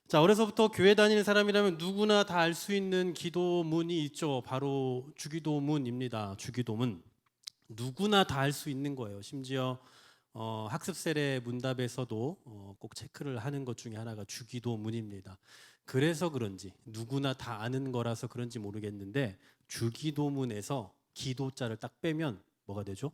자, 어려서부터 교회 다니는 사람이라면 누구나 다 알 수 있는 기도문이 있죠. 바로 주기도문입니다. 주기도문. 누구나 다 알 수 있는 거예요. 심지어 학습 세례 문답에서도 꼭 체크를 하는 것 중에 하나가 주기도문입니다. 그래서 그런지 누구나 다 아는 거라서 그런지 모르겠는데 주기도문에서 기도자를 딱 빼면 뭐가 되죠?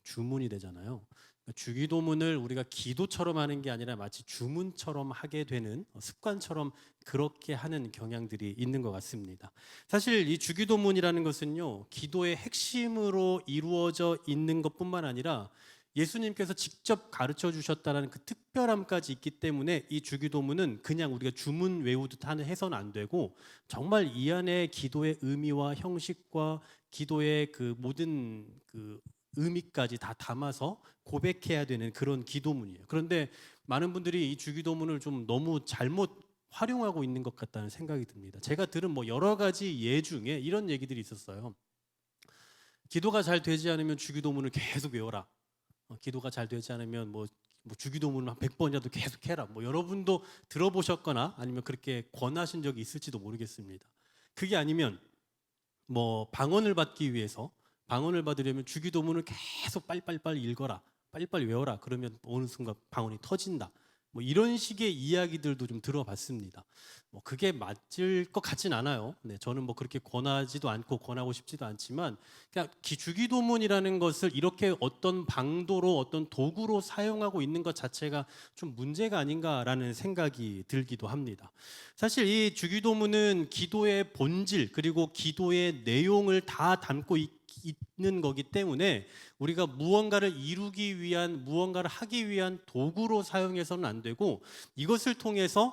주문이 되잖아요. 그러니까 주기도문을 우리가 기도처럼 하는 게 아니라 마치 주문처럼 하게 되는 습관처럼 그렇게 하는 경향들이 있는 것 같습니다. 사실 이 주기도문이라는 것은요, 기도의 핵심으로 이루어져 있는 것뿐만 아니라 예수님께서 직접 가르쳐 주셨다는 그 특별함까지 있기 때문에 이 주기도문은 그냥 우리가 주문 외우듯 해서는 안 되고 정말 이 안에 기도의 의미와 형식과 기도의 그 모든 그 의미까지 다 담아서 고백해야 되는 그런 기도문이에요. 그런데 많은 분들이 이 주기도문을 좀 너무 잘못 활용하고 있는 것 같다는 생각이 듭니다. 제가 들은 뭐 여러 가지 예 중에 이런 얘기들이 있었어요. 기도가 잘 되지 않으면 주기도문을 계속 외워라. 기도가 잘 되지 않으면 뭐 주기도문을 한 100번이라도 계속 해라. 뭐 여러분도 들어보셨거나 아니면 그렇게 권하신 적이 있을지도 모르겠습니다. 그게 아니면 뭐 방언을 받으려면 주기도문을 계속 빨리빨리 읽어라, 빨리빨리 외워라. 그러면 어느 순간 방언이 터진다. 뭐 이런 식의 이야기들도 좀 들어봤습니다. 뭐 그게 맞을 것 같진 않아요. 네, 저는 뭐 그렇게 권하지도 않고 권하고 싶지도 않지만 그냥 주기도문이라는 것을 이렇게 어떤 방도로 어떤 도구로 사용하고 있는 것 자체가 좀 문제가 아닌가라는 생각이 들기도 합니다. 사실 이 주기도문은 기도의 본질 그리고 기도의 내용을 다 담고 있는 거기 때문에 우리가 무언가를 이루기 위한 무언가를 하기 위한 도구로 사용해서는 안 되고 이것을 통해서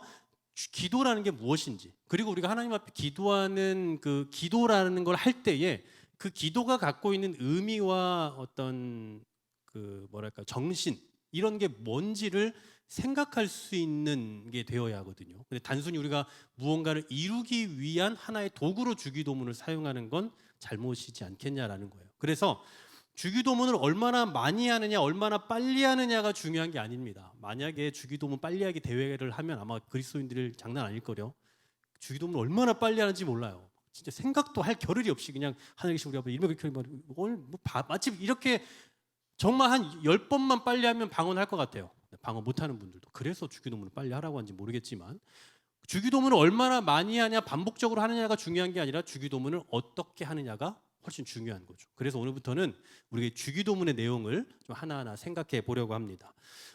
기도라는 게 무엇인지 그리고 우리가 하나님 앞에 기도하는 그 기도라는 걸 할 때에 그 기도가 갖고 있는 의미와 어떤 그 뭐랄까 정신 이런 게 뭔지를 생각할 수 있는 게 되어야 하거든요. 근데 단순히 우리가 무언가를 이루기 위한 하나의 도구로 주기도문을 사용하는 건 잘못이지 않겠냐라는 거예요. 그래서 주기도문을 얼마나 많이 하느냐, 얼마나 빨리 하느냐가 중요한 게 아닙니다. 만약에 주기도문 빨리 하기 대회를 하면 아마 그리스도인들이 장난 아닐 거요. 주기도문을 얼마나 빨리 하는지 몰라요. 진짜 생각도 할 겨를이 없이 그냥 하나님씩 우리 앞에 일명 오늘 뭐 마치 이렇게 정말 한 10번만 빨리 하면 방언할 것 같아요. 방언 못하는 분들도. 그래서 주기도문을 빨리 하라고 하는지 모르겠지만 주기도문을 얼마나 많이 하냐 반복적으로 하느냐가 중요한 게 아니라 주기도문을 어떻게 하느냐가 훨씬 중요한 거죠. 그래서 오늘부터는 우리가 주기도문의 내용을 좀 하나하나 생각해 보려고 합니다.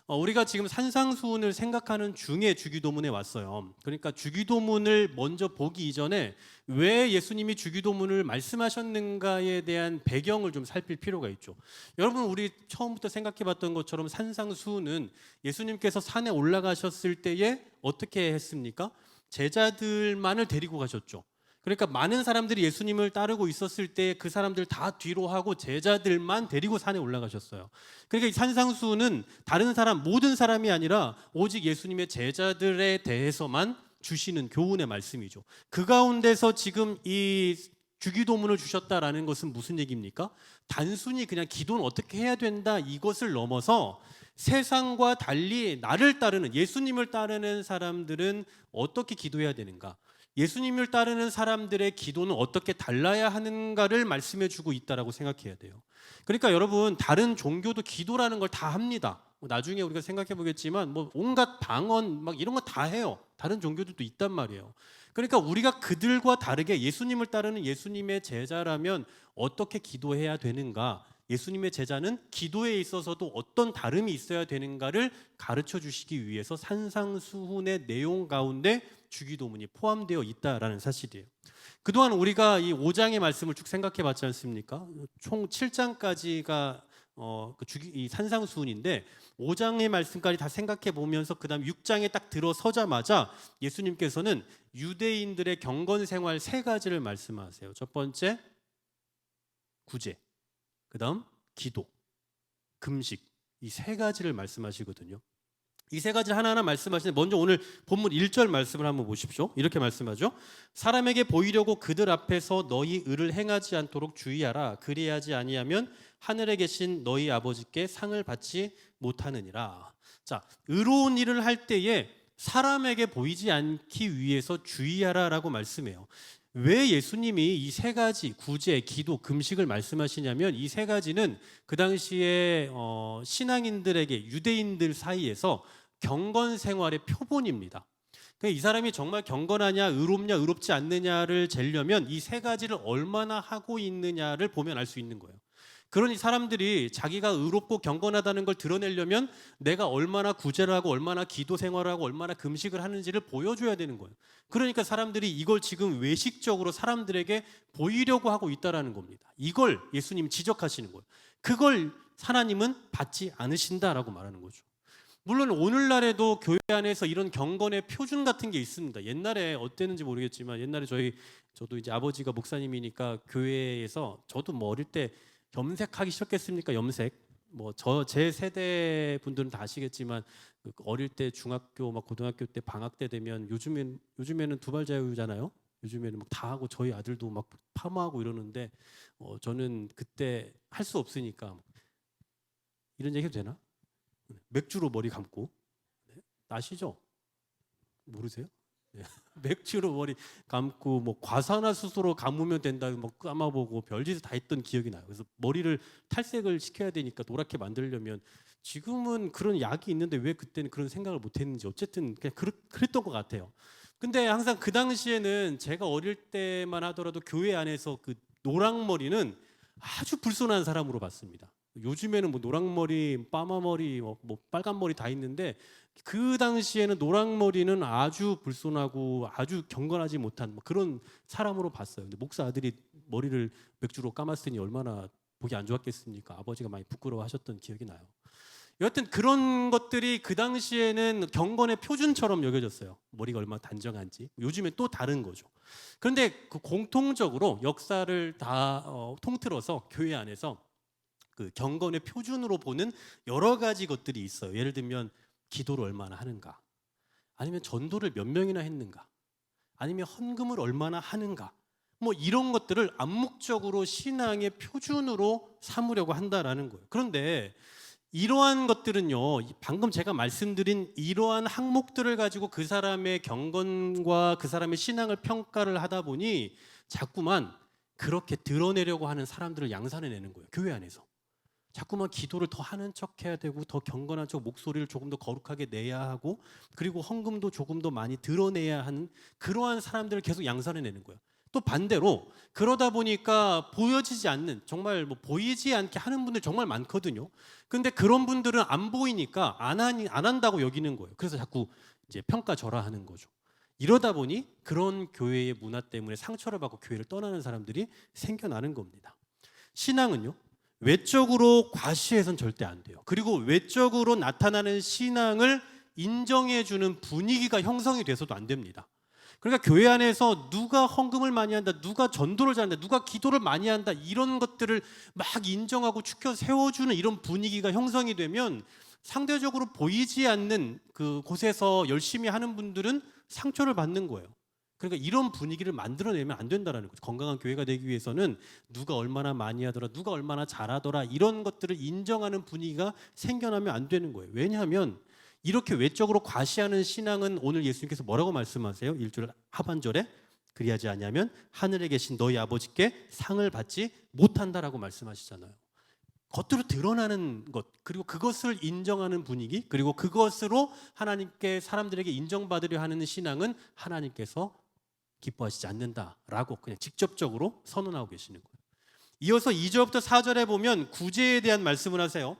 우리가 지금 산상수훈을 생각하는 중에 주기도문에 왔어요. 그러니까 주기도문을 먼저 보기 이전에 왜 예수님이 주기도문을 말씀하셨는가에 대한 배경을 좀 살필 필요가 있죠. 여러분 우리 처음부터 생각해 봤던 것처럼 산상수훈은 예수님께서 산에 올라가셨을 때에 어떻게 했습니까? 제자들만을 데리고 가셨죠. 그러니까 많은 사람들이 예수님을 따르고 있었을 때 그 사람들 다 뒤로 하고 제자들만 데리고 산에 올라가셨어요. 그러니까 이 산상수훈은 다른 사람 모든 사람이 아니라 오직 예수님의 제자들에 대해서만 주시는 교훈의 말씀이죠. 그 가운데서 지금 이 주기도문을 주셨다라는 것은 무슨 얘기입니까? 단순히 그냥 기도는 어떻게 해야 된다 이것을 넘어서 세상과 달리 나를 따르는 예수님을 따르는 사람들은 어떻게 기도해야 되는가? 예수님을 따르는 사람들의 기도는 어떻게 달라야 하는가를 말씀해 주고 있다라고 생각해야 돼요. 그러니까 여러분 다른 종교도 기도라는 걸 다 합니다. 나중에 우리가 생각해 보겠지만 뭐 온갖 방언 막 이런 거 다 해요. 다른 종교들도 있단 말이에요. 그러니까 우리가 그들과 다르게 예수님을 따르는 예수님의 제자라면 어떻게 기도해야 되는가? 예수님의 제자는 기도에 있어서도 어떤 다름이 있어야 되는가를 가르쳐 주시기 위해서 산상수훈의 내용 가운데 주기도문이 포함되어 있다라는 사실이에요. 그동안 우리가 이 5장의 말씀을 쭉 생각해 봤지 않습니까? 총 7장까지가 이 산상수훈인데 5장의 말씀까지 다 생각해 보면서 그다음 6장에 딱 들어서자마자 예수님께서는 유대인들의 경건 생활 세 가지를 말씀하세요. 첫 번째 구제, 그다음 기도, 금식 이 세 가지를 말씀하시거든요. 이 세 가지 하나하나 말씀하시는데 먼저 오늘 본문 1절 말씀을 한번 보십시오. 이렇게 말씀하죠. 사람에게 보이려고 그들 앞에서 너희 의를 행하지 않도록 주의하라. 그리하지 아니하면 하늘에 계신 너희 아버지께 상을 받지 못하느니라. 자, 의로운 일을 할 때에 사람에게 보이지 않기 위해서 주의하라라고 말씀해요. 왜 예수님이 이 세 가지 구제, 기도, 금식을 말씀하시냐면 이 세 가지는 그 당시에 신앙인들에게 유대인들 사이에서 경건 생활의 표본입니다. 이 사람이 정말 경건하냐, 의롭냐, 의롭지 않느냐를 재려면 이 세 가지를 얼마나 하고 있느냐를 보면 알 수 있는 거예요. 그러니 사람들이 자기가 의롭고 경건하다는 걸 드러내려면 내가 얼마나 구제를 하고 얼마나 기도 생활을 하고 얼마나 금식을 하는지를 보여줘야 되는 거예요. 그러니까 사람들이 이걸 지금 외식적으로 사람들에게 보이려고 하고 있다는 겁니다. 이걸 예수님이 지적하시는 거예요. 그걸 하나님은 받지 않으신다라고 말하는 거죠. 물론 오늘날에도 교회 안에서 이런 경건의 표준 같은 게 있습니다. 옛날에 어땠는지 모르겠지만 옛날에 저도 이제 아버지가 목사님이니까 교회에서 저도 뭐 어릴 때 염색하기 시작했습니까? 염색. 뭐 제 세대 분들은 다 아시겠지만 어릴 때 중학교 막 고등학교 때 방학 때 되면 요즘에는 두발 자유잖아요. 요즘에는 막 다 하고 저희 아들도 막 파마하고 이러는데 저는 그때 할 수 없으니까 이런 얘기 해도 되나? 맥주로 머리 감고. 네? 아시죠? 모르세요? 네. 맥주로 머리 감고 뭐 과산화수소로 감으면 된다고 뭐 감아보고 별짓을 다 했던 기억이 나요. 그래서 머리를 탈색을 시켜야 되니까 노랗게 만들려면 지금은 그런 약이 있는데 왜 그때는 그런 생각을 못 했는지 어쨌든 그냥 그랬던 것 같아요. 근데 항상 그 당시에는 제가 어릴 때만 하더라도 교회 안에서 그 노랑머리는 아주 불손한 사람으로 봤습니다. 요즘에는 뭐 노랑머리, 빠마머리, 뭐 빨간머리 다 있는데 그 당시에는 노랑머리는 아주 불손하고 아주 경건하지 못한 그런 사람으로 봤어요. 근데 목사 아들이 머리를 맥주로 감았으니 얼마나 보기 안 좋았겠습니까? 아버지가 많이 부끄러워하셨던 기억이 나요. 여하튼 그런 것들이 그 당시에는 경건의 표준처럼 여겨졌어요. 머리가 얼마나 단정한지. 요즘에 또 다른 거죠. 그런데 그 공통적으로 역사를 다 통틀어서 교회 안에서 그 경건의 표준으로 보는 여러 가지 것들이 있어요. 예를 들면 기도를 얼마나 하는가, 아니면 전도를 몇 명이나 했는가, 아니면 헌금을 얼마나 하는가, 뭐 이런 것들을 암묵적으로 신앙의 표준으로 삼으려고 한다라는 거예요. 그런데 이러한 것들은요, 방금 제가 말씀드린 이러한 항목들을 가지고 그 사람의 경건과 그 사람의 신앙을 평가를 하다 보니 자꾸만 그렇게 드러내려고 하는 사람들을 양산해내는 거예요. 교회 안에서 자꾸만 기도를 더 하는 척 해야 되고 더 경건한 척 목소리를 조금 더 거룩하게 내야 하고 그리고 헌금도 조금 더 많이 드러내야 하는 그러한 사람들을 계속 양산해내는 거예요. 또 반대로 그러다 보니까 보여지지 않는, 정말 뭐 보이지 않게 하는 분들 정말 많거든요. 근데 그런 분들은 안 보이니까 안 한다고 여기는 거예요. 그래서 자꾸 이제 평가절하하는 거죠. 이러다 보니 그런 교회의 문화 때문에 상처를 받고 교회를 떠나는 사람들이 생겨나는 겁니다. 신앙은요, 외적으로 과시해서는 절대 안 돼요. 그리고 외적으로 나타나는 신앙을 인정해주는 분위기가 형성이 돼서도 안 됩니다. 그러니까 교회 안에서 누가 헌금을 많이 한다, 누가 전도를 잘한다, 누가 기도를 많이 한다, 이런 것들을 막 인정하고 추켜 세워주는 이런 분위기가 형성이 되면 상대적으로 보이지 않는 그 곳에서 열심히 하는 분들은 상처를 받는 거예요. 그러니까 이런 분위기를 만들어내면 안 된다는 거죠. 건강한 교회가 되기 위해서는 누가 얼마나 많이 하더라, 누가 얼마나 잘하더라, 이런 것들을 인정하는 분위기가 생겨나면 안 되는 거예요. 왜냐하면 이렇게 외적으로 과시하는 신앙은 오늘 예수님께서 뭐라고 말씀하세요? 1절 하반절에 그리하지 않으면 하늘에 계신 너희 아버지께 상을 받지 못한다라고 말씀하시잖아요. 겉으로 드러나는 것, 그리고 그것을 인정하는 분위기, 그리고 그것으로 하나님께 사람들에게 인정받으려 하는 신앙은 하나님께서 기뻐하시지 않는다라고 그냥 직접적으로 선언하고 계시는 거예요. 이어서 2절부터 4절에 보면 구제에 대한 말씀을 하세요.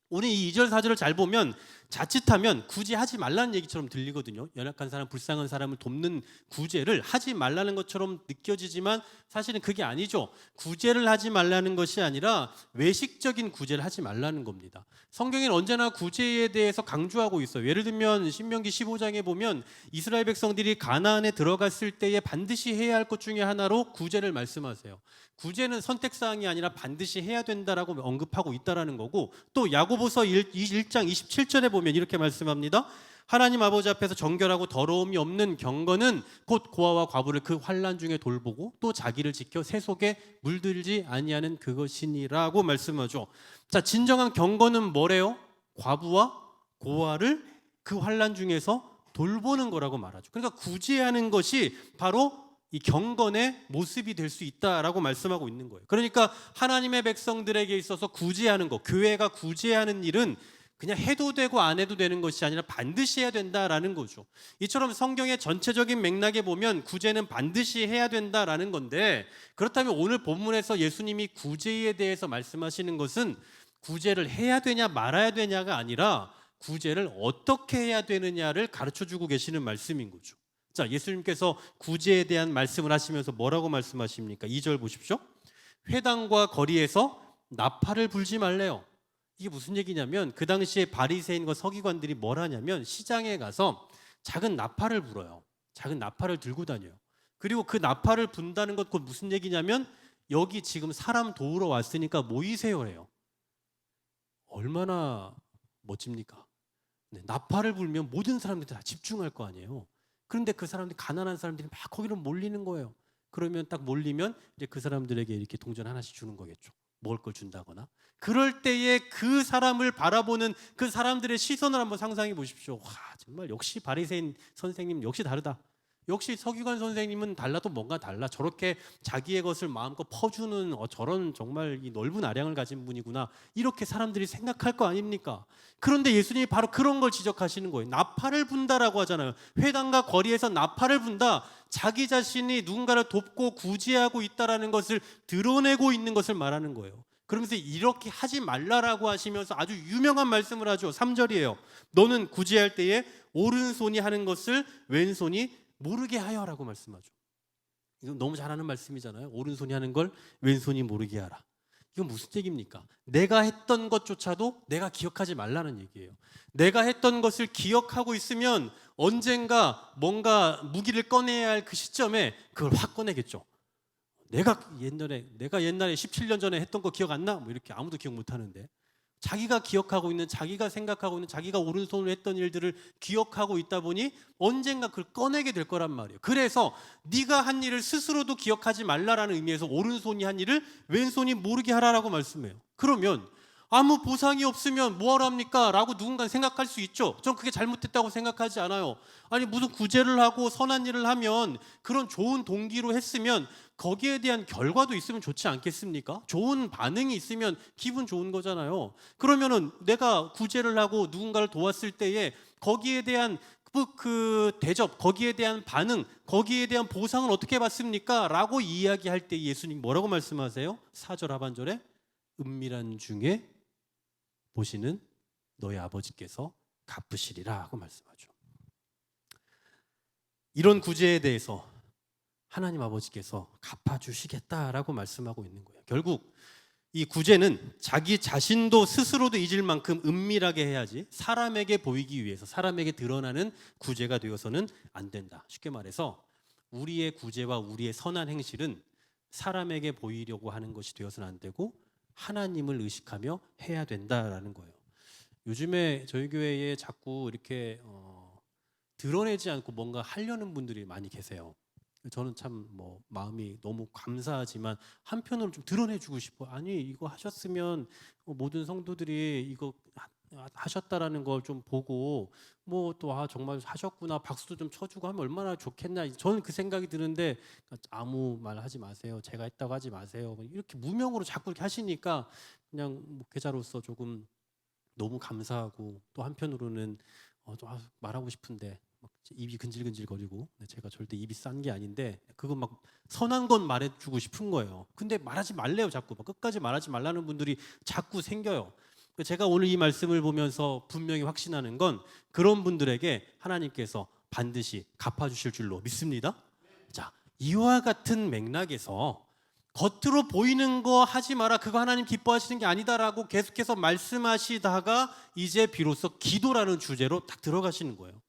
우리 이 2절 4절을 잘 보면 자칫하면 굳이 하지 말라는 얘기처럼 들리거든요. 연약한 사람, 불쌍한 사람을 돕는 구제를 하지 말라는 것처럼 느껴지지만 사실은 그게 아니죠. 구제를 하지 말라는 것이 아니라 외식적인 구제를 하지 말라는 겁니다. 성경에는 언제나 구제에 대해서 강조하고 있어요. 예를 들면 신명기 15장에 보면 이스라엘 백성들이 가나안에 들어갔을 때에 반드시 해야 할 것 중에 하나로 구제를 말씀하세요. 구제는 선택사항이 아니라 반드시 해야 된다라고 언급하고 있다라는 거고, 또 야고보서 1장 27절에 보면 이렇게 말씀합니다. 하나님 아버지 앞에서 정결하고 더러움이 없는 경건은 곧 고아와 과부를 그 환난 중에 돌보고 또 자기를 지켜 새 속에 물들지 아니하는 그것이니라고 말씀하죠. 자, 진정한 경건은 뭐래요? 과부와 고아를 그 환난 중에서 돌보는 거라고 말하죠. 그러니까 구제하는 것이 바로 이 경건의 모습이 될 수 있다라고 말씀하고 있는 거예요. 그러니까 하나님의 백성들에게 있어서 구제하는 것, 교회가 구제하는 일은 그냥 해도 되고 안 해도 되는 것이 아니라 반드시 해야 된다라는 거죠. 이처럼 성경의 전체적인 맥락에 보면 구제는 반드시 해야 된다라는 건데, 그렇다면 오늘 본문에서 예수님이 구제에 대해서 말씀하시는 것은 구제를 해야 되냐 말아야 되냐가 아니라 구제를 어떻게 해야 되느냐를 가르쳐주고 계시는 말씀인 거죠. 자, 예수님께서 구제에 대한 말씀을 하시면서 뭐라고 말씀하십니까? 2절 보십시오. 회당과 거리에서 나팔을 불지 말래요. 이게 무슨 얘기냐면, 그 당시에 바리새인과 서기관들이 뭘 하냐면 시장에 가서 작은 나팔을 불어요. 작은 나팔을 들고 다녀요. 그리고 그 나팔을 분다는 것 곧 무슨 얘기냐면, 여기 지금 사람 도우러 왔으니까 모이세요래요. 얼마나 멋집니까? 네, 나팔을 불면 모든 사람들이 다 집중할 거 아니에요. 그런데 그 사람들이, 가난한 사람들이 막 거기로 몰리는 거예요. 그러면 딱 몰리면 이제 그 사람들에게 이렇게 동전 하나씩 주는 거겠죠. 먹을 걸 준다거나. 그럴 때에 그 사람을 바라보는 그 사람들의 시선을 한번 상상해 보십시오. 와, 정말 역시 바리새인 선생님 역시 다르다. 역시 서기관 선생님은 달라도 뭔가 달라. 저렇게 자기의 것을 마음껏 퍼주는 저런 정말 이 넓은 아량을 가진 분이구나. 이렇게 사람들이 생각할 거 아닙니까? 그런데 예수님이 바로 그런 걸 지적하시는 거예요. 나팔을 분다라고 하잖아요. 회당과 거리에서 나팔을 분다. 자기 자신이 누군가를 돕고 구제하고 있다라는 것을 드러내고 있는 것을 말하는 거예요. 그러면서 이렇게 하지 말라라고 하시면서 아주 유명한 말씀을 하죠. 3절이에요. 너는 구제할 때에 오른손이 하는 것을 왼손이 모르게 하여라고 말씀하죠. 이건 너무 잘하는 말씀이잖아요. 오른손이 하는 걸 왼손이 모르게 하라. 이건 무슨 얘기입니까? 내가 했던 것조차도 내가 기억하지 말라는 얘기예요. 내가 했던 것을 기억하고 있으면 언젠가 뭔가 무기를 꺼내야 할 그 시점에 그걸 확 꺼내겠죠. 내가 옛날에 17년 전에 했던 거 기억 안 나? 뭐 이렇게 아무도 기억 못 하는데, 자기가 기억하고 있는, 자기가 생각하고 있는, 자기가 오른손으로 했던 일들을 기억하고 있다 보니 언젠가 그걸 꺼내게 될 거란 말이에요. 그래서 네가 한 일을 스스로도 기억하지 말라라는 의미에서 오른손이 한 일을 왼손이 모르게 하라라고 말씀해요. 그러면 아무 보상이 없으면 뭐하러 합니까? 라고 누군가 생각할 수 있죠. 전 그게 잘못됐다고 생각하지 않아요. 아니, 무슨 구제를 하고 선한 일을 하면 그런 좋은 동기로 했으면 거기에 대한 결과도 있으면 좋지 않겠습니까? 좋은 반응이 있으면 기분 좋은 거잖아요. 그러면은 내가 구제를 하고 누군가를 도왔을 때에 거기에 대한 그 대접, 거기에 대한 반응, 거기에 대한 보상은 어떻게 받습니까? 라고 이야기할 때 예수님 뭐라고 말씀하세요? 4절 하반절에 은밀한 중에 보시는 너희 아버지께서 갚으시리라 하고 말씀하죠. 이런 구제에 대해서 하나님 아버지께서 갚아주시겠다라고 말씀하고 있는 거예요. 결국 이 구제는 자기 자신도 스스로도 잊을 만큼 은밀하게 해야지 사람에게 보이기 위해서, 사람에게 드러나는 구제가 되어서는 안 된다. 쉽게 말해서 우리의 구제와 우리의 선한 행실은 사람에게 보이려고 하는 것이 되어서는 안 되고 하나님을 의식하며 해야 된다라는 거예요. 요즘에 저희 교회에 자꾸 이렇게 드러내지 않고 뭔가 하려는 분들이 많이 계세요. 저는 참 마음이 너무 감사하지만 한편으로 좀 드러내주고 싶어요. 아니, 이거 하셨으면 모든 성도들이 이거 하셨다라는 걸 좀 보고 또 정말 하셨구나 박수도 좀 쳐주고 하면 얼마나 좋겠나. 저는 그 생각이 드는데 아무 말 하지 마세요. 제가 했다고 하지 마세요. 이렇게 무명으로 자꾸 이렇게 하시니까 그냥 목회자로서 조금 너무 감사하고 또 한편으로는 말하고 싶은데 막 입이 근질근질거리고, 제가 절대 입이 싼 게 아닌데 그거 막 선한 건 말해주고 싶은 거예요. 근데 말하지 말래요. 자꾸 끝까지 말하지 말라는 분들이 자꾸 생겨요. 제가 오늘 이 말씀을 보면서 분명히 확신하는 건 그런 분들에게 하나님께서 반드시 갚아주실 줄로 믿습니다. 자, 이와 같은 맥락에서 겉으로 보이는 거 하지 마라, 그거 하나님 기뻐하시는 게 아니다라고 계속해서 말씀하시다가 이제 비로소 기도라는 주제로 딱 들어가시는 거예요.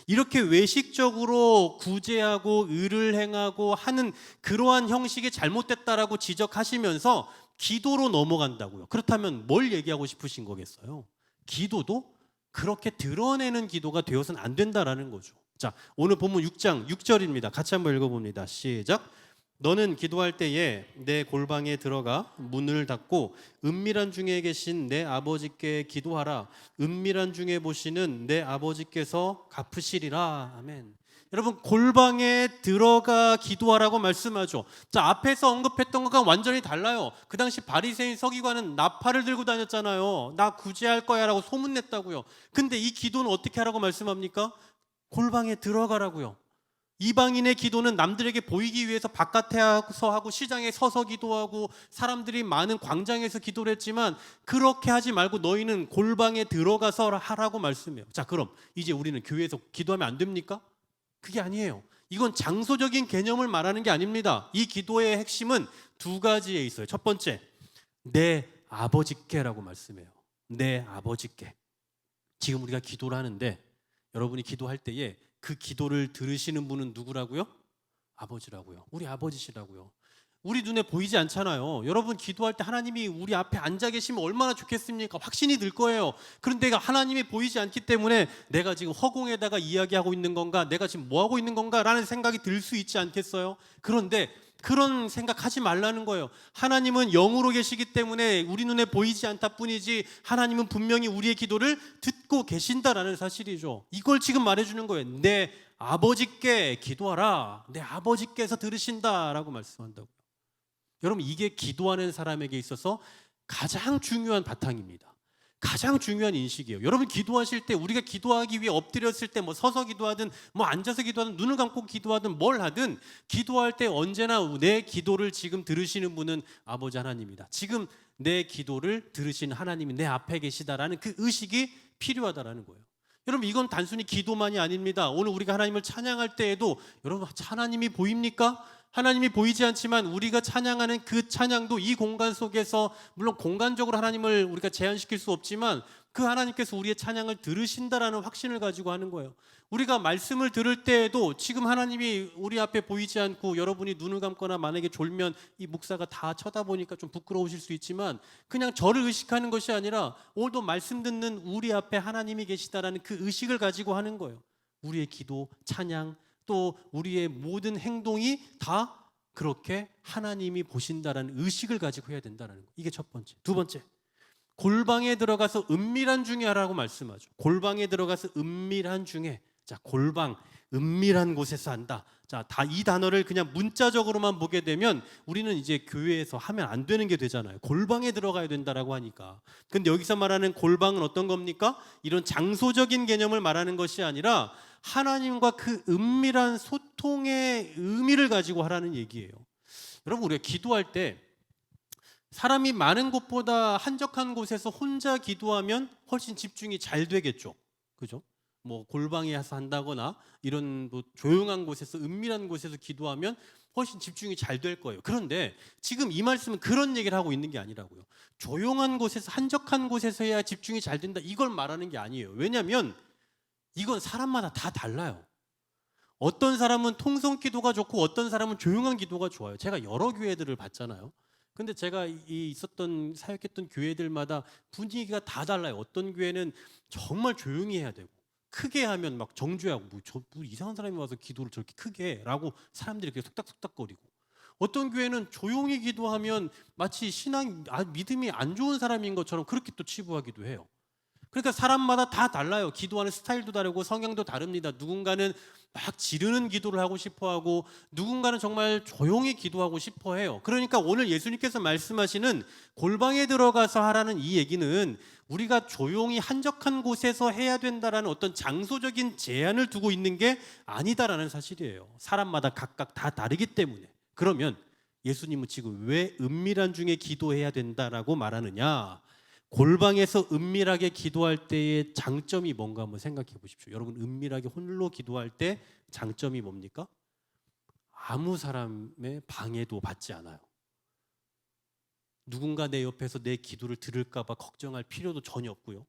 이렇게 외식적으로 구제하고 의를 행하고 하는 그러한 형식이 잘못됐다라고 지적하시면서 기도로 넘어간다고요. 그렇다면 뭘 얘기하고 싶으신 거겠어요? 기도도 그렇게 드러내는 기도가 되어서는 안 된다라는 거죠. 자, 오늘 본문 6장 6절입니다. 같이 한번 읽어봅니다. 시작. 너는 기도할 때에 내 골방에 들어가 문을 닫고 은밀한 중에 계신 내 아버지께 기도하라. 은밀한 중에 보시는 내 아버지께서 갚으시리라. 아멘. 여러분, 골방에 들어가 기도하라고 말씀하죠. 자, 앞에서 언급했던 것과 완전히 달라요. 그 당시 바리새인 서기관은 나팔을 들고 다녔잖아요. 나 구제할 거야라고 소문냈다고요. 근데 이 기도는 어떻게 하라고 말씀합니까? 골방에 들어가라고요. 이방인의 기도는 남들에게 보이기 위해서 바깥에서 하고 시장에 서서 기도하고 사람들이 많은 광장에서 기도를 했지만 그렇게 하지 말고 너희는 골방에 들어가서 하라고 말씀해요. 자, 그럼 이제 우리는 교회에서 기도하면 안 됩니까? 그게 아니에요. 이건 장소적인 개념을 말하는 게 아닙니다. 이 기도의 핵심은 두 가지에 있어요. 첫 번째, 내 아버지께라고 말씀해요. 내 아버지께. 지금 우리가 기도를 하는데 여러분이 기도할 때에 그 기도를 들으시는 분은 누구라고요? 아버지라고요. 우리 아버지시라고요. 우리 눈에 보이지 않잖아요. 여러분 기도할 때 하나님이 우리 앞에 앉아 계시면 얼마나 좋겠습니까? 확신이 들 거예요. 그런데 하나님이 보이지 않기 때문에 내가 지금 허공에다가 이야기하고 있는 건가? 내가 지금 뭐 하고 있는 건가? 라는 생각이 들 수 있지 않겠어요? 그런데 그런 생각하지 말라는 거예요. 하나님은 영으로 계시기 때문에 우리 눈에 보이지 않다 뿐이지 하나님은 분명히 우리의 기도를 듣고 계신다라는 사실이죠. 이걸 지금 말해주는 거예요. 내 아버지께 기도하라. 내 아버지께서 들으신다라고 말씀한다고요. 여러분, 이게 기도하는 사람에게 있어서 가장 중요한 바탕입니다. 가장 중요한 인식이에요. 여러분 기도하실 때 우리가 기도하기 위해 엎드렸을 때 뭐 서서 기도하든 뭐 앉아서 기도하든 눈을 감고 기도하든 뭘 하든 기도할 때 언제나 내 기도를 지금 들으시는 분은 아버지 하나님이다. 지금 내 기도를 들으시는 하나님이 내 앞에 계시다라는 그 의식이 필요하다라는 거예요. 여러분 이건 단순히 기도만이 아닙니다. 오늘 우리가 하나님을 찬양할 때에도 여러분 하나님이 보입니까? 하나님이 보이지 않지만 우리가 찬양하는 그 찬양도 이 공간 속에서 물론 공간적으로 하나님을 우리가 제한시킬 수 없지만 그 하나님께서 우리의 찬양을 들으신다라는 확신을 가지고 하는 거예요. 우리가 말씀을 들을 때에도 지금 하나님이 우리 앞에 보이지 않고 여러분이 눈을 감거나 만약에 졸면 이 목사가 다 쳐다보니까 좀 부끄러우실 수 있지만 그냥 저를 의식하는 것이 아니라 오늘도 말씀 듣는 우리 앞에 하나님이 계시다라는 그 의식을 가지고 하는 거예요. 우리의 기도, 찬양 또 우리의 모든 행동이 다 그렇게 하나님이 보신다라는 의식을 가지고 해야 된다는 거. 이게 첫 번째. 두 번째, 골방에 들어가서 은밀한 중에 하라고 말씀하죠. 골방에 들어가서 은밀한 중에. 자, 골방, 은밀한 곳에서 한다. 자, 다 이 단어를 그냥 문자적으로만 보게 되면 우리는 이제 교회에서 하면 안 되는 게 되잖아요. 골방에 들어가야 된다라고 하니까. 근데 여기서 말하는 골방은 어떤 겁니까? 이런 장소적인 개념을 말하는 것이 아니라 하나님과 그 은밀한 소통의 의미를 가지고 하라는 얘기예요. 여러분 우리가 기도할 때 사람이 많은 곳보다 한적한 곳에서 혼자 기도하면 훨씬 집중이 잘 되겠죠. 그죠? 뭐 골방에 가서 한다거나 이런 뭐 조용한 곳에서 은밀한 곳에서 기도하면 훨씬 집중이 잘 될 거예요. 그런데 지금 이 말씀은 그런 얘기를 하고 있는 게 아니라고요. 조용한 곳에서 한적한 곳에서 해야 집중이 잘 된다 이걸 말하는 게 아니에요. 왜냐하면 이건 사람마다 다 달라요. 어떤 사람은 통성 기도가 좋고 어떤 사람은 조용한 기도가 좋아요. 제가 여러 교회들을 봤잖아요. 근데 제가 있었던 사역했던 교회들마다 분위기가 다 달라요. 어떤 교회는 정말 조용히 해야 되고 크게 하면 막 정죄하고 뭐 이상한 사람이 와서 기도를 저렇게 크게 해라고 사람들이 이렇게 속닥속닥거리고 어떤 교회는 조용히 기도하면 마치 믿음이 안 좋은 사람인 것처럼 그렇게 또 치부하기도 해요. 그러니까 사람마다 다 달라요. 기도하는 스타일도 다르고 성향도 다릅니다. 누군가는 막 지르는 기도를 하고 싶어하고 누군가는 정말 조용히 기도하고 싶어해요. 그러니까 오늘 예수님께서 말씀하시는 골방에 들어가서 하라는 이 얘기는 우리가 조용히 한적한 곳에서 해야 된다라는 어떤 장소적인 제한을 두고 있는 게 아니다라는 사실이에요. 사람마다 각각 다 다르기 때문에. 그러면 예수님은 지금 왜 은밀한 중에 기도해야 된다라고 말하느냐? 골방에서 은밀하게 기도할 때의 장점이 뭔가 한번 생각해 보십시오. 여러분 은밀하게 홀로 기도할 때 장점이 뭡니까? 아무 사람의 방해도 받지 않아요. 누군가 내 옆에서 내 기도를 들을까 봐 걱정할 필요도 전혀 없고요.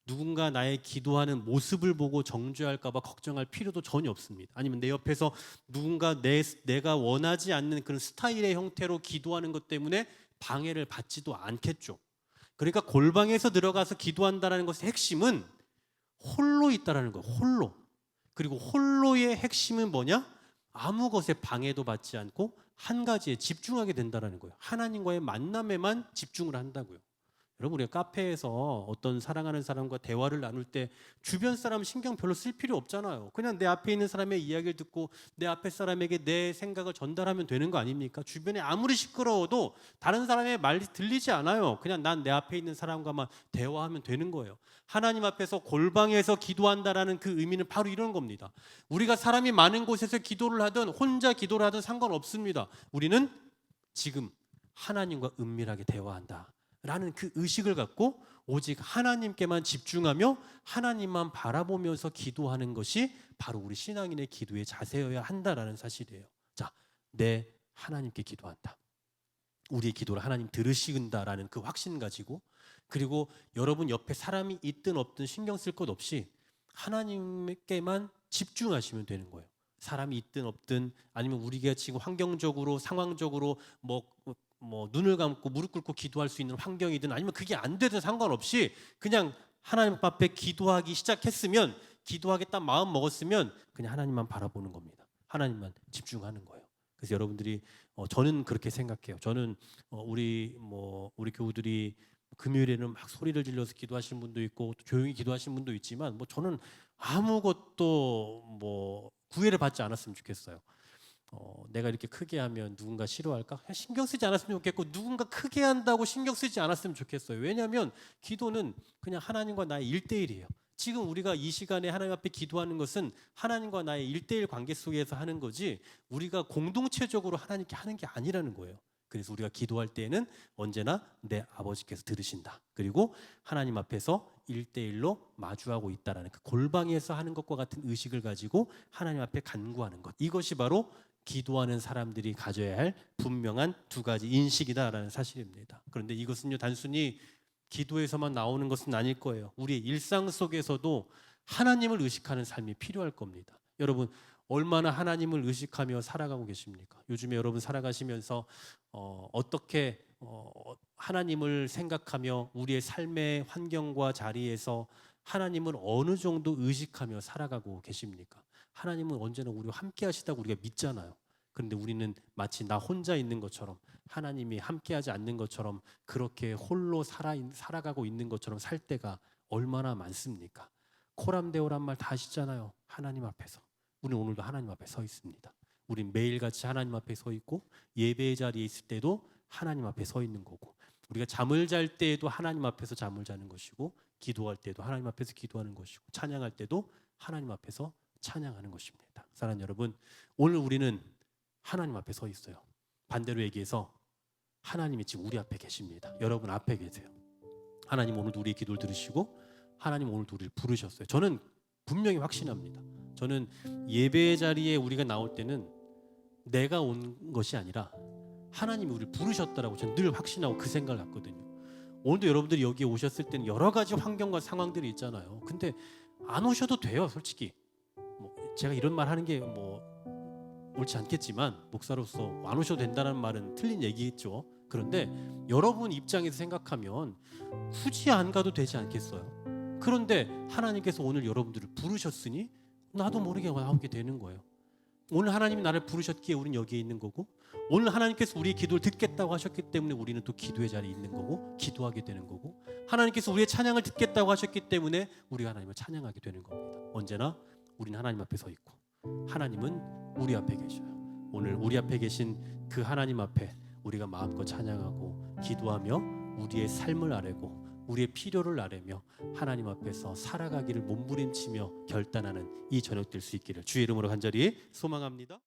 누군가 나의 기도하는 모습을 보고 정죄할까 봐 걱정할 필요도 전혀 없습니다. 아니면 내 옆에서 누군가 내가 원하지 않는 그런 스타일의 형태로 기도하는 것 때문에 방해를 받지도 않겠죠. 그러니까 골방에서 들어가서 기도한다는 것의 핵심은 홀로 있다라는 거예요. 홀로. 그리고 홀로의 핵심은 뭐냐? 아무 것에 방해도 받지 않고 한 가지에 집중하게 된다는 거예요. 하나님과의 만남에만 집중을 한다고요. 여러분, 우리가 카페에서 어떤 사랑하는 사람과 대화를 나눌 때 주변 사람 신경 별로 쓸 필요 없잖아요. 그냥 내 앞에 있는 사람의 이야기를 듣고 내 앞에 사람에게 내 생각을 전달하면 되는 거 아닙니까? 주변에 아무리 시끄러워도 다른 사람의 말이 들리지 않아요. 그냥 난 내 앞에 있는 사람과만 대화하면 되는 거예요. 하나님 앞에서 골방에서 기도한다라는 그 의미는 바로 이런 겁니다. 우리가 사람이 많은 곳에서 기도를 하든 혼자 기도를 하든 상관없습니다. 우리는 지금 하나님과 은밀하게 대화한다 라는 그 의식을 갖고 오직 하나님께만 집중하며 하나님만 바라보면서 기도하는 것이 바로 우리 신앙인의 기도의 자세여야 한다라는 사실이에요. 자, 내 하나님께 기도한다. 우리의 기도를 하나님 들으신다라는 그 확신 가지고, 그리고 여러분 옆에 사람이 있든 없든 신경 쓸 것 없이 하나님께만 집중하시면 되는 거예요. 사람이 있든 없든 아니면 우리가 지금 환경적으로 상황적으로 뭐 눈을 감고 무릎 꿇고 기도할 수 있는 환경이든 아니면 그게 안 되든 상관없이 그냥 하나님 앞에 기도하기 시작했으면, 기도하겠다 마음 먹었으면 그냥 하나님만 바라보는 겁니다. 하나님만 집중하는 거예요. 그래서 여러분들이 저는 그렇게 생각해요. 저는 우리 교우들이 금요일에는 막 소리를 질러서 기도하시는 분도 있고 또 조용히 기도하시는 분도 있지만 저는 아무것도 구애를 받지 않았으면 좋겠어요. 내가 이렇게 크게 하면 누군가 싫어할까? 신경 쓰지 않았으면 좋겠고, 누군가 크게 한다고 신경 쓰지 않았으면 좋겠어요. 왜냐하면 기도는 그냥 하나님과 나의 1대1이에요. 지금 우리가 이 시간에 하나님 앞에 기도하는 것은 하나님과 나의 1대1 관계 속에서 하는 거지 우리가 공동체적으로 하나님께 하는 게 아니라는 거예요. 그래서 우리가 기도할 때에는 언제나 내 아버지께서 들으신다. 그리고 하나님 앞에서 1대1로 마주하고 있다라는 그 골방에서 하는 것과 같은 의식을 가지고 하나님 앞에 간구하는 것. 이것이 바로 기도하는 사람들이 가져야 할 분명한 두 가지 인식이다라는 사실입니다. 그런데 이것은요, 단순히 기도에서만 나오는 것은 아닐 거예요. 우리의 일상 속에서도 하나님을 의식하는 삶이 필요할 겁니다. 여러분, 얼마나 하나님을 의식하며 살아가고 계십니까? 요즘에 여러분 살아가시면서 어떻게 하나님을 생각하며 우리의 삶의 환경과 자리에서 하나님을 어느 정도 의식하며 살아가고 계십니까? 하나님은 언제나 우리와 함께 하시다고 우리가 믿잖아요. 그런데 우리는 마치 나 혼자 있는 것처럼, 하나님이 함께하지 않는 것처럼, 그렇게 홀로 살아가고 있는 것처럼 살 때가 얼마나 많습니까? 코람데오란 말 다 아시잖아요. 하나님 앞에서. 우리는 오늘도 하나님 앞에 서 있습니다. 우린 매일같이 하나님 앞에 서 있고, 예배의 자리에 있을 때도 하나님 앞에 서 있는 거고, 우리가 잠을 잘 때에도 하나님 앞에서 잠을 자는 것이고, 기도할 때도 하나님 앞에서 기도하는 것이고, 찬양할 때도 하나님 앞에서 찬양하는 것입니다. 사랑하는 여러분, 오늘 우리는 하나님 앞에 서 있어요. 반대로 얘기해서 하나님이 지금 우리 앞에 계십니다. 여러분 앞에 계세요. 하나님 오늘도 우리의 기도를 들으시고 하나님 오늘도 우리를 부르셨어요. 저는 분명히 확신합니다. 저는 예배의 자리에 우리가 나올 때는 내가 온 것이 아니라 하나님이 우리를 부르셨다라고 저는 늘 확신하고 그 생각을 갖거든요. 오늘도 여러분들이 여기에 오셨을 때는 여러 가지 환경과 상황들이 있잖아요. 근데 안 오셔도 돼요, 솔직히. 제가 이런 말 하는 게 옳지 않겠지만 목사로서 안 오셔도 된다는 말은 틀린 얘기겠죠. 그런데 여러분 입장에서 생각하면 굳이 안 가도 되지 않겠어요? 그런데 하나님께서 오늘 여러분들을 부르셨으니 나도 모르게 나오게 되는 거예요. 오늘 하나님이 나를 부르셨기에 우리는 여기에 있는 거고, 오늘 하나님께서 우리의 기도를 듣겠다고 하셨기 때문에 우리는 또 기도의 자리에 있는 거고 기도하게 되는 거고, 하나님께서 우리의 찬양을 듣겠다고 하셨기 때문에 우리가 하나님을 찬양하게 되는 겁니다. 언제나 우리는 하나님 앞에 서 있고 하나님은 우리 앞에 계셔요. 오늘 우리 앞에 계신 그 하나님 앞에 우리가 마음껏 찬양하고 기도하며 우리의 삶을 아뢰고 우리의 필요를 아뢰며 하나님 앞에서 살아가기를 몸부림치며 결단하는 이 저녁 될 수 있기를 주의 이름으로 간절히 소망합니다.